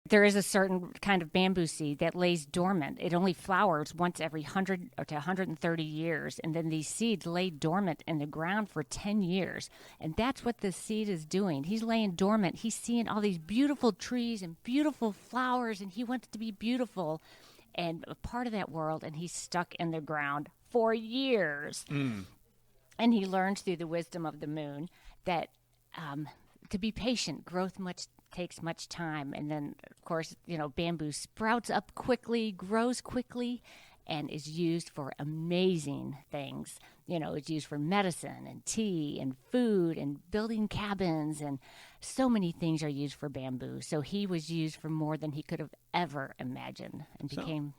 there is a certain kind of bamboo seed that lays dormant. It only flowers once every 100 to 130 years, and then these seeds lay dormant in the ground for 10 years. And that's what the seed is doing. He's laying dormant. He's seeing all these beautiful trees and beautiful flowers, and he wants to be beautiful and a part of that world, and he's stuck in the ground for years. And he learns through the wisdom of the moon that to be patient, takes much time. And then, of course, bamboo sprouts up quickly, grows quickly, and is used for amazing things. It's used for medicine and tea and food and building cabins, and so many things are used for bamboo. So he was used for more than he could have ever imagined, and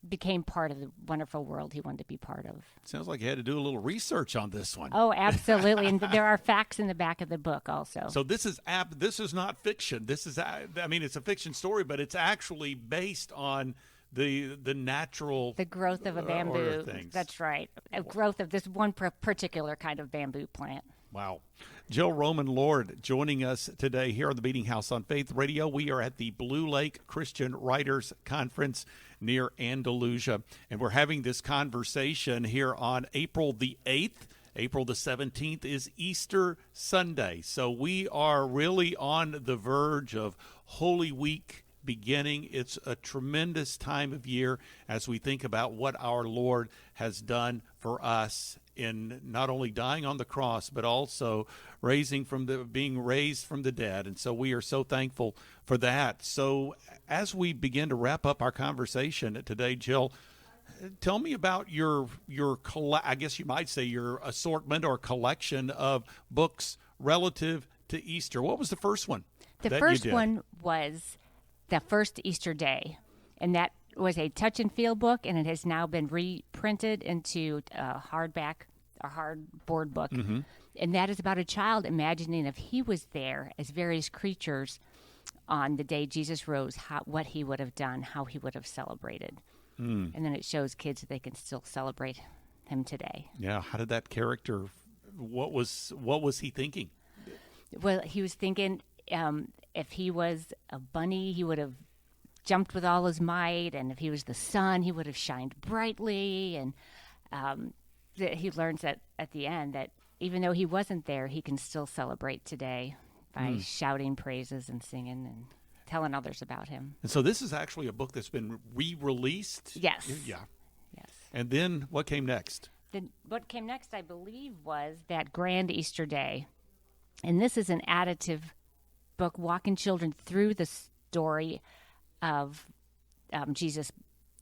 became part of the wonderful world he wanted to be part of. Sounds like you had to do a little research on this one. Oh, absolutely. And there are facts in the back of the book also. So this is not fiction. This is, it's a fiction story, but it's actually based on the growth of a bamboo. Things. That's right. A growth of this one particular kind of bamboo plant. Wow. Jill Roman Lord joining us today here on the Meeting House on Faith Radio. We are at the Blue Lake Christian Writers Conference near Andalusia, and we're having this conversation here on April the 8th. April the 17th is Easter Sunday, so we are really on the verge of Holy Week beginning. It's a tremendous time of year as we think about what our Lord has done for us in not only dying on the cross, but also being raised from the dead. And so we are so thankful for that. So as we begin to wrap up our conversation today, Jill, tell me about your I guess you might say your assortment or collection of books relative to Easter. What was the first one? The first one was the first Easter day, and that was a touch and feel book, and it has now been reprinted into a hardboard book. Mm-hmm. And that is about a child imagining if he was there as various creatures on the day Jesus rose, what he would have done, how he would have celebrated. And then it shows kids that they can still celebrate him today. Yeah. How did that character, what was he thinking? Well, he was thinking if he was a bunny, he would have jumped with all his might. And if he was the sun, he would have shined brightly. And he learns that at the end that even though he wasn't there, he can still celebrate today by shouting praises and singing and telling others about him. And so this is actually a book that's been re-released? Yes. Yeah. Yes. And then what came next? What came next, I believe, was that Grand Easter Day. And this is an additive book walking children through the story of Jesus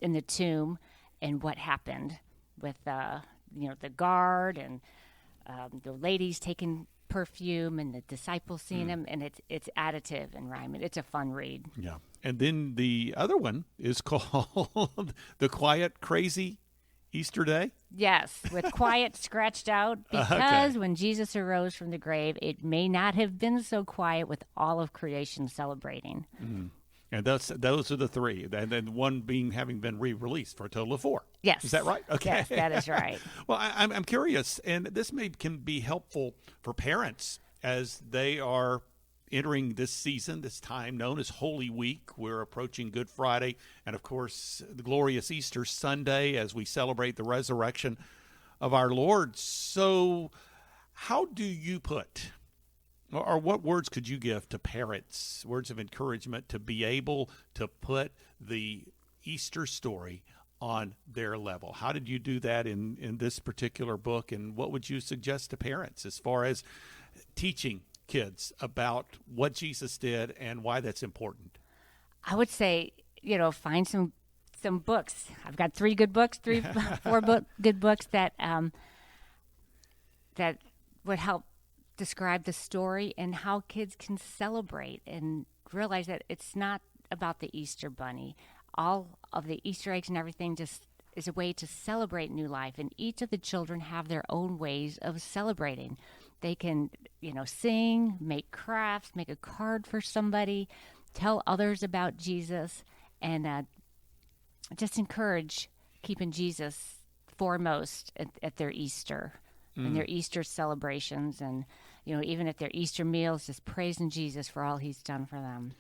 in the tomb and what happened with the guard and the ladies taking perfume and the disciples seeing him, and it's additive and rhyming. It's a fun read. Yeah. And then the other one is called The Quiet, Crazy Easter Day? Yes, with quiet scratched out, because when Jesus arose from the grave, it may not have been so quiet with all of creation celebrating. Mm-hmm. And those are the three, and then one having been re-released for a total of 4. Yes. Is that right? Okay. Yes, that is right. Well, I'm curious, and this can be helpful for parents as they are entering this season, this time known as Holy Week. We're approaching Good Friday, and of course, the glorious Easter Sunday as we celebrate the resurrection of our Lord. So how do you put, or what words could you give to parents, words of encouragement to be able to put the Easter story on their level? How did you do that in this particular book, and what would you suggest to parents as far as teaching kids about what Jesus did and why that's important? I would say, find some books. I've got 3 good books, 4 good books that would help describe the story and how kids can celebrate and realize that it's not about the Easter bunny. All of the Easter eggs and everything just is a way to celebrate new life, and each of the children have their own ways of celebrating. They can, sing, make crafts, make a card for somebody, tell others about Jesus, and just encourage keeping Jesus foremost at their Easter and their Easter celebrations, and even at their Easter meals, just praising Jesus for all he's done for them.